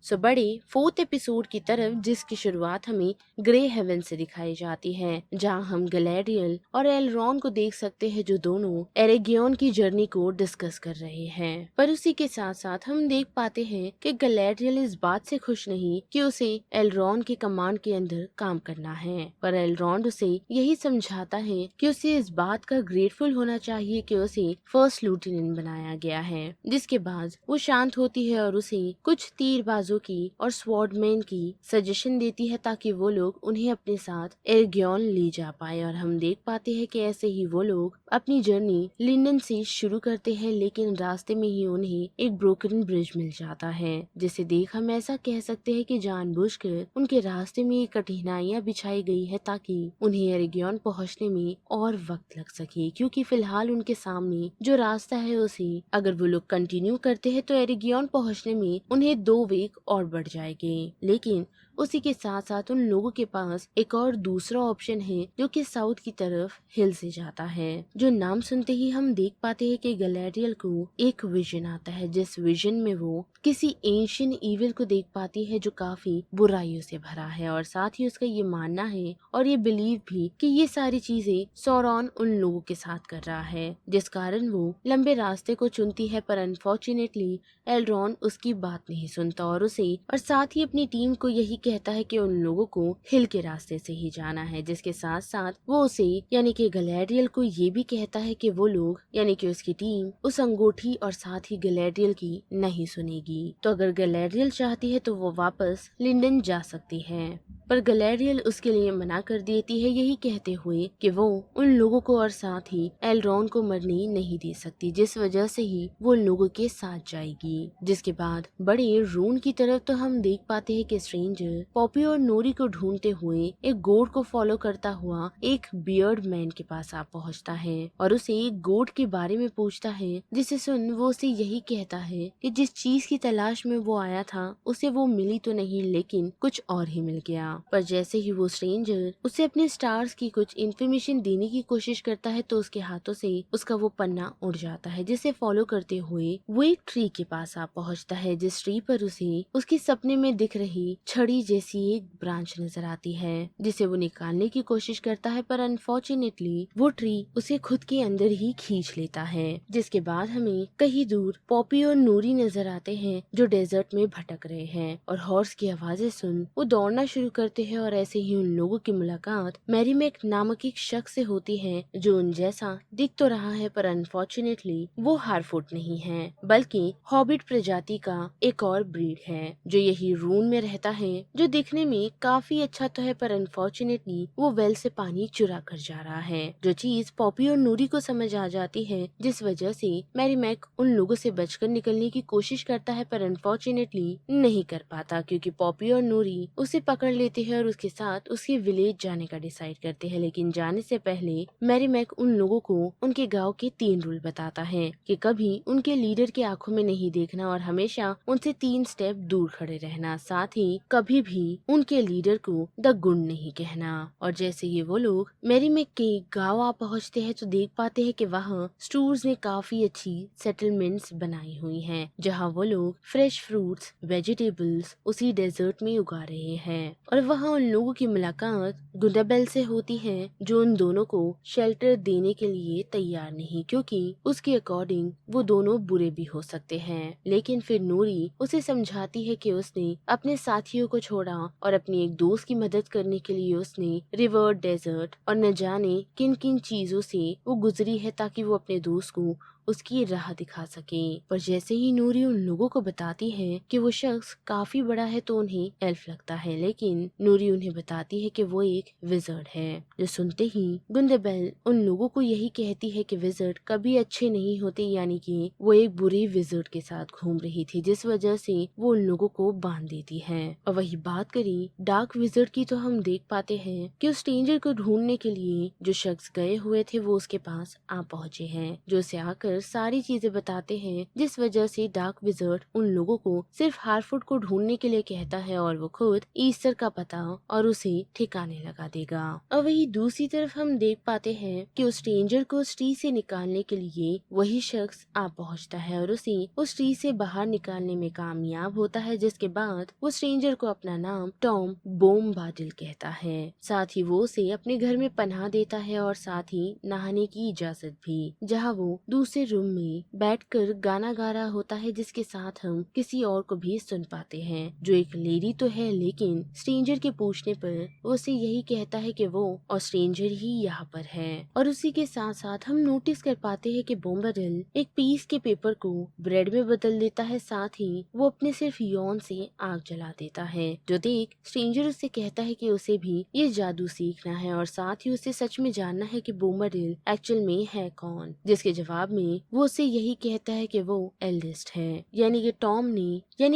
सो बड़े fourth episode की तरफ, जिसकी शुरुआत हमें ग्रे हेवन से दिखाई जाती है, जहां हम गैलेरियल और एलरॉन को देख सकते हैं जो दोनों एरेगियन की जर्नी को डिस्कस कर रहे हैं। पर उसी के साथ साथ हम देख पाते हैं कि गैलेरियल इस बात से खुश नहीं कि उसे एलरॉन के कमांड के अंदर काम करना है, पर एलरॉन उसे यही समझाता है कि उसे इस बात का ग्रेटफुल होना चाहिए कि उसे फर्स्ट लेफ्टिनेंट बनाया गया है। जिसके बाद वो शांत होती है और उसे कुछ तीरबाजों की और स्वॉर्डमैन की सजेशन देती है ताकि वो लोग उन्हें अपने साथ एर्गियन ले जा पाए। और हम देख पाते हैं कि ऐसे ही वो लोग अपनी जर्नी लिंडन से शुरू करते हैं, लेकिन रास्ते में ही उन्हें एक ब्रोकन ब्रिज मिल जाता है, जिसे देख हम ऐसा कह सकते हैं कि जानबूझकर उनके रास्ते में ये कठिनाइयां बिछाई गई है ताकि उन्हें एर्गियन पहुंचने में और वक्त लग सके, क्योंकि फिलहाल उनके सामने जो रास्ता है उसे अगर वो लोग कंटिन्यू करते हैं तो एर्गियन पहुंचने में उन्हें 2 वीक और बढ़ जाएंगे। लेकिन उसी के साथ साथ उन लोगों के पास एक और दूसरा ऑप्शन है जो कि साउथ की तरफ हिल से जाता है, जो नाम सुनते ही हम देख पाते हैं कि गैलेरियल को एक विजन आता है, जिस विजन में वो किसी एंशियंट ईविल को देख पाती है जो काफी बुराइयों से भरा है। और साथ ही उसका ये मानना है और ये बिलीव भी कि ये सारी चीजें सौरॉन उन लोगों के साथ कर रहा है, जिस कारण वो लंबे रास्ते को चुनती है। पर अनफॉर्चुनेटली एलरॉन उसकी बात नहीं सुनता और साथ ही अपनी टीम को यही कहता है कि उन लोगों को हिल के रास्ते से ही जाना है, जिसके साथ साथ वो उसे यानी कि गैलेरियल को ये भी कहता है कि वो लोग यानी कि उसकी टीम उस अंगूठी और साथ ही गैलेरियल की नहीं सुनेगी। तो अगर गैलेरियल चाहती है तो वो वापस लिंडन जा सकती है, पर गैलेरियल उसके लिए मना कर देती है, यही कहते हुए कि वो उन लोगों को और साथ ही एलरॉन को मरने नहीं दे सकती, जिस वजह से ही वो उन लोगों के साथ जाएगी। जिसके बाद बड़े रून की तरफ तो हम देख पाते हैं कि स्ट्रेंजर पॉपी और नोरी को ढूंढते हुए एक गोड को फॉलो करता हुआ एक बियर्ड मैन के पास आ पहुंचता है और उसे एक गोड के बारे में पूछता है, जिसे सुन वो उसे यही कहता है कि जिस चीज की तलाश में वो आया था उसे वो मिली तो नहीं, लेकिन कुछ और ही मिल गया। पर जैसे ही वो स्ट्रेंजर उसे अपने स्टार्स की कुछ इन्फॉर्मेशन देने की कोशिश करता है तो उसके हाथों से उसका वो पन्ना उड़ जाता है, जिसे फॉलो करते हुए वो एक ट्री के पास आ पहुंचता है, जिस ट्री पर उसे उसके सपने में दिख रही छड़ी जैसी एक ब्रांच नजर आती है, जिसे वो निकालने की कोशिश करता है। पर अनफॉर्चुनेटली वो ट्री उसे खुद के अंदर ही खींच लेता है। जिसके बाद हमें कहीं दूर पॉपी और नूरी नजर आते हैं जो डेजर्ट में भटक रहे हैं और हॉर्स की आवाजें सुन वो दौड़ना शुरू करते हैं। और ऐसे ही उन लोगों की मुलाकात मैरीमैक नामक एक शख्स से होती है जो उन जैसा दिख तो रहा है, पर अनफॉर्चुनेटली वो हारफुट नहीं है बल्कि हॉबिट प्रजाति का एक और ब्रीड है जो यही रून में रहता है, जो दिखने में काफी अच्छा तो है, पर अनफॉर्चुनेटली वो वेल से पानी चुरा कर जा रहा है, जो चीज पॉपी और नूरी को समझ आ जाती है, जिस वजह से मैरीमैक उन लोगों से बचकर निकलने की कोशिश करता है, पर अनफॉर्चुनेटली नहीं कर पाता क्योंकि पॉपी और नूरी उसे पकड़ लेते हैं और उसके साथ उसके विलेज जाने का डिसाइड करते हैं। लेकिन जाने से पहले मैरीमैक उन लोगों को उनके गांव के 3 रूल बताता है कि कभी उनके लीडर की आंखों में नहीं देखना और हमेशा उनसे 3 स्टेप दूर खड़े रहना, साथ ही कभी भी उनके लीडर को द गुड नहीं कहना। और जैसे ही वो लोग मैरीमैक के गांव आ पहुंचते हैं तो देख पाते हैं कि वहाँ स्टूर्स ने काफी अच्छी सेटलमेंट्स बनाई हुई हैं, जहाँ वो लोग फ्रेश फ्रूट्स वेजिटेबल्स उसी डेजर्ट में उगा रहे हैं। और वहाँ उन लोगों की मुलाकात गुंडाबेल से होती है जो उन दोनों को शेल्टर देने के लिए तैयार नहीं, क्योंकि उसके अकॉर्डिंग वो दोनों बुरे भी हो सकते हैं। लेकिन फिर नूरी उसे समझाती है कि उसने अपने साथियों को छोड़ा और अपनी एक दोस्त की मदद करने के लिए उसने रिवर डेजर्ट और न जाने किन किन चीजों से वो गुजरी है ताकि वो अपने दोस्त को उसकी राह दिखा सके। पर जैसे ही नूरी उन लोगों को बताती है कि वो शख्स काफी बड़ा है तो उन्हें एल्फ लगता है, लेकिन नूरी उन्हें बताती है कि वो एक विजर्ड है, जो सुनते ही गुंडेबेल उन लोगों को यही कहती है कि विजर्ड कभी अच्छे नहीं होते, यानी कि वो एक बुरी विजर्ड के साथ घूम रही थी, जिस वजह से वो उन लोगों को बांध देती है। और वही बात करी डार्क विजर्ड की तो हम देख पाते हैं कि उस स्ट्रेंजर को ढूंढने के लिए जो शख्स गए हुए थे वो उसके पास आ पहुंचे हैं, जो उसे आकर स्ट्रेंजर सारी चीजें बताते हैं जिस वजह से डार्क विजर्ड उन लोगों को सिर्फ हार्फुड को ढूंढने के लिए कहता है और वो खुद ईस्टर का पता और उसे ठिकाने लगा देगा। और वही दूसरी तरफ हम देख पाते हैं कि उस स्ट्रेंजर को उस ट्री से निकालने के लिए वही शख्स आ पहुंचता है और उसे उस ट्री से बाहर निकालने में कामयाब होता है, जिसके बाद वो स्ट्रेंजर को अपना नाम टॉम बोमबादिल कहता है। साथ ही वो उसे अपने घर में पनाह देता है और साथ ही नहाने की इजाजत भी, जहाँ वो दूसरे रूम में बैठकर गाना गा रहा होता है, जिसके साथ हम किसी और को भी सुन पाते हैं जो एक लेडी तो है, लेकिन स्ट्रेंजर के पूछने पर वो उसे यही कहता है कि वो और स्ट्रेंजर ही यहाँ पर है। और उसी के साथ साथ हम नोटिस कर पाते हैं कि बोमबादिल एक पीस के पेपर को ब्रेड में बदल देता है, साथ ही वो अपने सिर्फ यौन से आग जला देता है, जो देख स्ट्रेंजर उससे कहता है कि उसे भी ये जादू सीखना है और साथ ही उसे सच में जानना है कि बोमबादिल एक्चुअल में है कौन, जिसके जवाब में वो उसे यही कहता है कि वो एल्डेस्ट है, यानी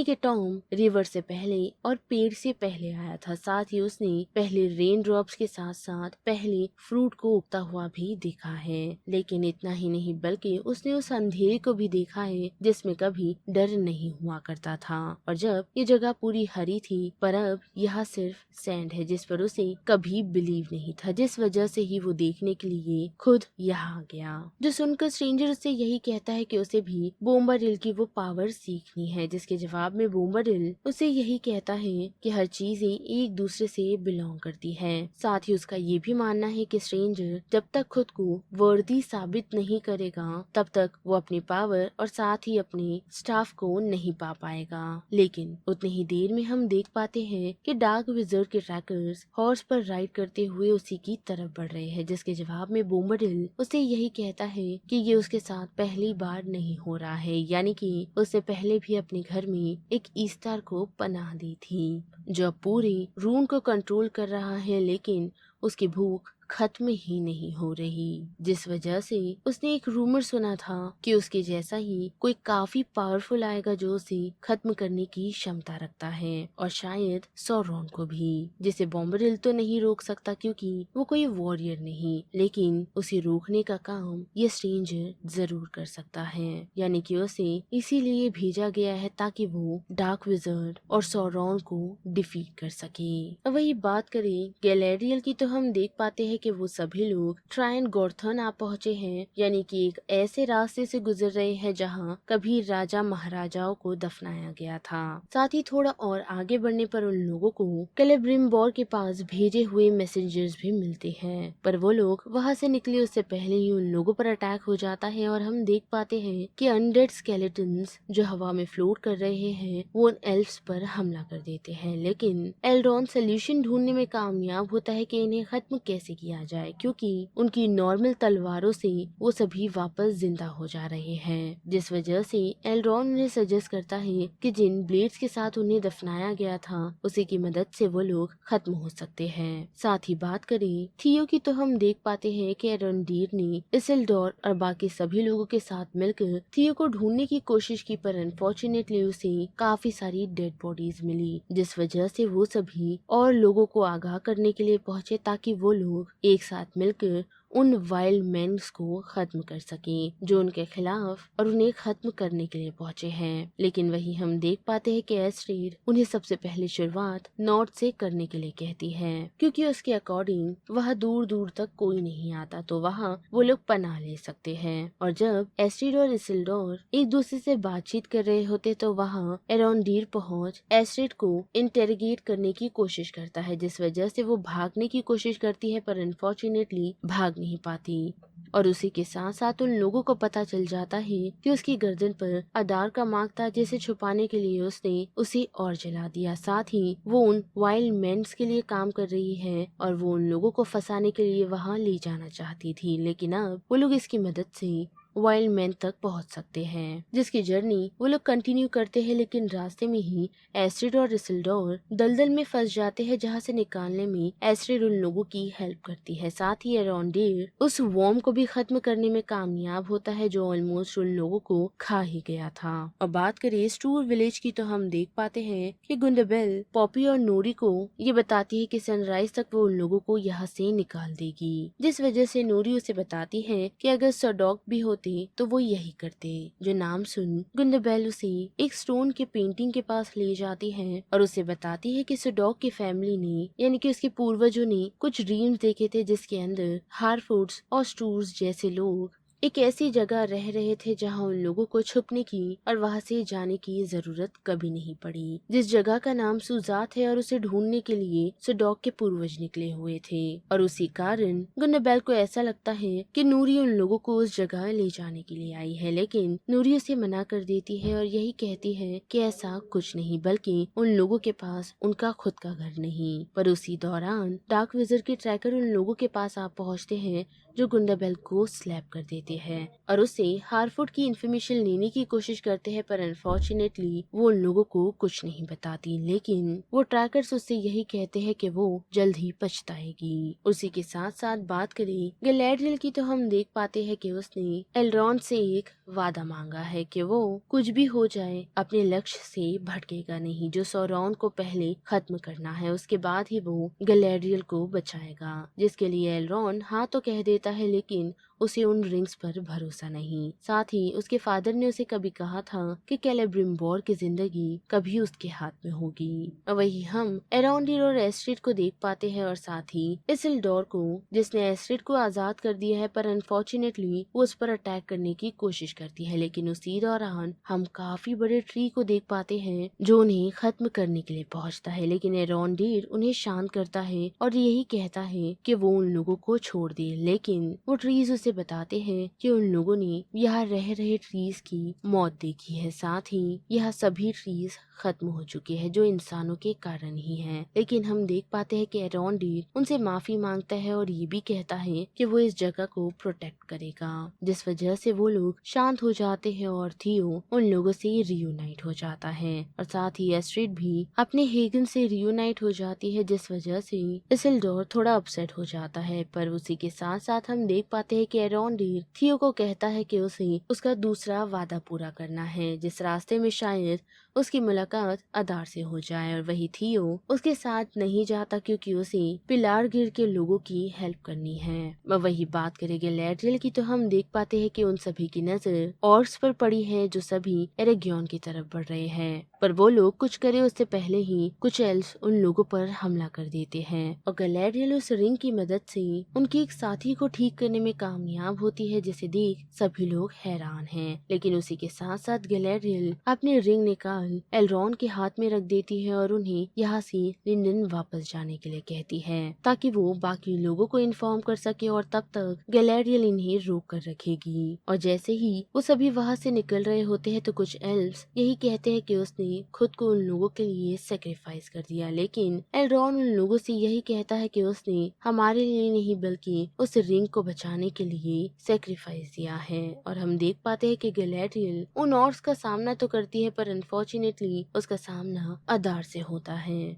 कि टॉम रिवर से पहले और पेड़ से पहले आया था। साथ ही उसने पहले रेन ड्रॉप्स के साथ साथ पहले फ्रूट को उगता हुआ भी देखा है, लेकिन इतना ही नहीं बल्कि उसने उस अंधेरे को भी देखा है जिसमें कभी डर नहीं हुआ करता था, और जब ये जगह पूरी हरी थी, पर अब यहाँ सिर्फ सैंड है जिस पर उसे कभी बिलीव नहीं था, जिस वजह से ही वो देखने के लिए खुद यहाँ आ गया। जो सुनकर स्ट्रेंजर उससे यही कहता है कि उसे भी बोमबादिल की वो पावर सीखनी है, जिसके जवाब में बोमबादिल उसे यही कहता है कि हर चीजें एक दूसरे से बिलोंग करती है। साथ ही उसका ये भी मानना है कि स्ट्रेंजर जब तक खुद को वर्दी साबित नहीं करेगा तब तक वो अपनी पावर और साथ ही अपने स्टाफ को नहीं पा पाएगा। लेकिन उतनी ही देर में हम देख पाते हैं कि डार्क विजर्ड के ट्रैकर्स हॉर्स पर राइड करते हुए उसी की तरफ बढ़ रहे हैं, जिसके जवाब में बोमबादिल उसे यही कहता है कि ये उसके साथ पहली बार नहीं हो रहा है, यानी कि उससे पहले भी अपने घर में एक ईस्टर को पनाह दी थी जो अब पूरे रूम को कंट्रोल कर रहा है, लेकिन उसकी भूख खत्म ही नहीं हो रही, जिस वजह से उसने एक रूमर सुना था कि उसके जैसा ही कोई काफी पावरफुल आएगा जो उसे खत्म करने की क्षमता रखता है, और शायद सौरॉन को भी, जिसे बोमबादिल तो नहीं रोक सकता क्योंकि वो कोई वॉरियर नहीं, लेकिन उसे रोकने का काम ये स्ट्रेंजर जरूर कर सकता है, यानी कि उसे इसीलिए भेजा गया है ताकि वो डार्क विजर्ड और सौरॉन को डिफीट कर सके। अब वही बात करें गैलेरियल की तो हम देख पाते हैं कि वो सभी लोग ट्रायन गॉर्थन आ पहुँचे हैं, यानी कि एक ऐसे रास्ते से गुजर रहे हैं जहाँ कभी राजा महाराजाओं को दफनाया गया था। साथ ही थोड़ा और आगे बढ़ने पर उन लोगों को कैलेब्रिम्बोर के पास भेजे हुए मैसेंजर्स भी मिलते हैं, पर वो लोग वहाँ से निकले उससे पहले ही उन लोगों पर अटैक हो जाता है और हम देख पाते हैं कि अनडेड स्केलेटन्स जो हवा में फ्लोट कर रहे हैं वो उन एल्फ्स पर हमला कर देते हैं, लेकिन एल्रॉन सोल्यूशन ढूंढने में कामयाब होता है कि इन्हें खत्म कैसे किया जाए, क्योंकि उनकी नॉर्मल तलवारों से वो सभी वापस जिंदा हो जा रहे हैं, जिस वजह से एल्रॉन उन्हें सजेस्ट करता है कि जिन ब्लेड्स के साथ उन्हें दफनाया गया था उसी की मदद से वो लोग खत्म हो सकते हैं। साथ ही बात करें थियो की तो हम देख पाते हैं कि एरोंडीर ने इसिल्डोर और बाकी सभी लोगों के साथ मिलकर थियो को ढूंढने की कोशिश की, पर अनफॉर्चुनेटली उसे काफी सारी डेड बॉडीज मिली, जिस वजह से वो सभी और लोगों को आगाह करने के लिए पहुंचे ताकि वो लोग एक साथ मिलकर उन वाइल्ड मैन्स को खत्म कर सकें जो उनके खिलाफ और उन्हें खत्म करने के लिए पहुंचे हैं। लेकिन वही हम देख पाते हैं कि एस्ट्रीड उन्हें सबसे पहले शुरुआत नॉर्थ से करने के लिए कहती है, क्योंकि उसके अकॉर्डिंग वहाँ दूर दूर तक कोई नहीं आता, तो वहाँ वो लोग पनाह ले सकते हैं। और जब एस्ट्रीड और इसिल्डोर एक दूसरे से बातचीत कर रहे होते तो वहाँ एरोंडीर पहुँच एस्ट्रीड को इंटेरोगेट करने की कोशिश करता है, जिस वजह से वो भागने की कोशिश करती है पर अनफॉर्चुनेटली भाग नहीं पाती। और उसी के साथ साथ उन लोगों को पता चल जाता है कि उसकी गर्दन पर आधार का मार्क था, जिसे छुपाने के लिए उसने उसे और जला दिया। साथ ही वो उन वाइल्ड मैन्स के लिए काम कर रही है और वो उन लोगों को फंसाने के लिए वहाँ ले जाना चाहती थी, लेकिन अब वो लोग इसकी मदद से वाइल्ड मैन तक पहुंच सकते हैं, जिसकी जर्नी वो लोग कंटिन्यू करते हैं। लेकिन रास्ते में ही एस्ट्रिड और इसिल्डोर दलदल में फंस जाते हैं, जहां से निकालने में एस्ट्रिड उन लोगों की हेल्प करती है। साथ ही एरोंडीर उस वॉर्म को भी खत्म करने में कामयाब होता है जो ऑलमोस्ट उन लोगों को खा ही गया था। और बात करें स्टूर विलेज की तो हम देख पाते हैं कि गुंडबेल पॉपी और नोरी को ये बताती है कि सनराइज तक वो उन लोगों को यहाँ से निकाल देगी, जिस वजह से नोरी उसे बताती है कि अगर सडॉक भी होते सकते तो वो यही करते। जो नाम सुन गुंदबेल उसे एक स्टोन के पेंटिंग के पास ले जाती है और उसे बताती है कि सुडॉक की फैमिली ने यानी कि उसके पूर्वजों ने कुछ ड्रीम्स देखे थे जिसके अंदर हारफोर्ड्स और स्टूर्स जैसे लोग एक ऐसी जगह रह रहे थे जहां उन लोगों को छुपने की और वहां से जाने की जरूरत कभी नहीं पड़ी। जिस जगह का नाम सुजात है और उसे ढूंढने के लिए सुडॉक के पूर्वज निकले हुए थे और उसी कारण गुन्नेबेल को ऐसा लगता है कि नूरी उन लोगों को उस जगह ले जाने के लिए आई है, लेकिन नूरी उसे मना कर देती है और यही कहती है कि ऐसा कुछ नहीं, बल्कि उन लोगों के पास उनका खुद का घर नहीं। पर उसी दौरान डार्क विजर के ट्रैकर उन लोगों के पास आ पहुंचते हैं जो गुंडाबेल को स्लैप कर देते हैं और उसे हारफुड की इन्फॉर्मेशन लेने की कोशिश करते हैं, पर अनफॉर्चुनेटली वो उन लोगों को कुछ नहीं बताती। लेकिन वो ट्रैकर्स उससे यही कहते हैं कि वो जल्द ही पछताएगी। उसी के साथ साथ बात करें गैलेरियल की तो हम देख पाते हैं कि उसने एलरॉन से एक वादा मांगा है कि वो कुछ भी हो जाए अपने लक्ष्य से भटकेगा नहीं। जो सौरॉन को पहले खत्म करना है उसके बाद ही वो गैलेरियल को बचाएगा, जिसके लिए एलरॉन हाँ तो कह देता है, लेकिन उसे उन रिंग्स पर भरोसा नहीं। साथ ही उसके फादर ने उसे कभी कहा था कि कैलेब्रिम्बोर की जिंदगी कभी उसके हाथ में होगी। वही हम एराउंडिर और एस्ट्रिड को देख पाते हैं और साथ ही इसिल्डोर को, जिसने एस्ट्रिड को आजाद कर दिया है, पर अनफॉर्चुनेटली वो उस पर अटैक करने की कोशिश करती है। लेकिन उसी दौरान हम काफी बड़े ट्री को देख पाते हैं जो उन्हें खत्म करने के लिए पहुंचता है, लेकिन एराउंडिर उन्हें शांत करता है और यही कहता है कि वो उन लोगों को छोड़ दे। लेकिन वो ट्रीज उसे बताते हैं कि उन लोगों ने यहाँ रह रहे ट्रीज की मौत देखी है, साथ ही यह सभी ट्रीज खत्म हो चुके हैं जो इंसानों के कारण ही हैं। लेकिन हम देख पाते हैं कि एराउंडिर उनसे माफी मांगता है और ये भी कहता है कि वो इस जगह को प्रोटेक्ट करेगा, जिस वजह से वो लोग शांत हो जाते हैं और थियो उन लोगों से रियूनाइट हो जाता है और साथ ही एस्ट्रिड भी अपने हेगन से रियूनाइट हो जाती है, जिस वजह से इसिल्डोर थोड़ा अपसेट हो जाता है। पर उसी के साथ साथ हम देख पाते हैं कि एराउंडिर थियो को कहता है कि उसे उसका दूसरा वादा पूरा करना है, जिस रास्ते में शायद उसकी मुलाकात अदार से हो जाए। और वही थियो उसके साथ नहीं जाता क्योंकि उसे पिलार गिर के लोगों की हेल्प करनी है। वही बात करेंगे लैड्रियल की तो हम देख पाते हैं कि उन सभी की नजर ऑर्क्स पर पड़ी है जो सभी एरेगियन की तरफ बढ़ रहे हैं, पर वो लोग कुछ करे उससे पहले ही कुछ एल्स उन लोगों पर हमला कर देते हैं और गैलेरियल उस रिंग की मदद से उनके एक साथी को ठीक करने में कामयाब होती है, जिसे देख सभी लोग हैरान हैं। लेकिन उसी के साथ साथ गैलेरियल अपनी रिंग निकाल एलरॉन के हाथ में रख देती है और उन्हें यहाँ से लिंडन वापस जाने के लिए कहती है ताकि वो बाकी लोगों को इन्फॉर्म कर सके और तब तक गैलेरियल इन्हें रोक कर रखेगी। और जैसे ही वो सभी वहाँ से निकल रहे होते हैं तो कुछ एल्व्स यही कहते हैं कि उसने खुद को उन लोगों के लिए सेक्रीफाइस कर दिया, लेकिन एलरॉन उन लोगों से यही कहता है कि उसने हमारे लिए नहीं बल्कि उस रिंग को बचाने के लिए सेक्रीफाइस दिया है। और हम देख पाते हैं कि गैलेरियल उन ऑर्क्स का सामना तो करती है पर अनफॉर्चुनेटली उसका सामना अदार से होता है।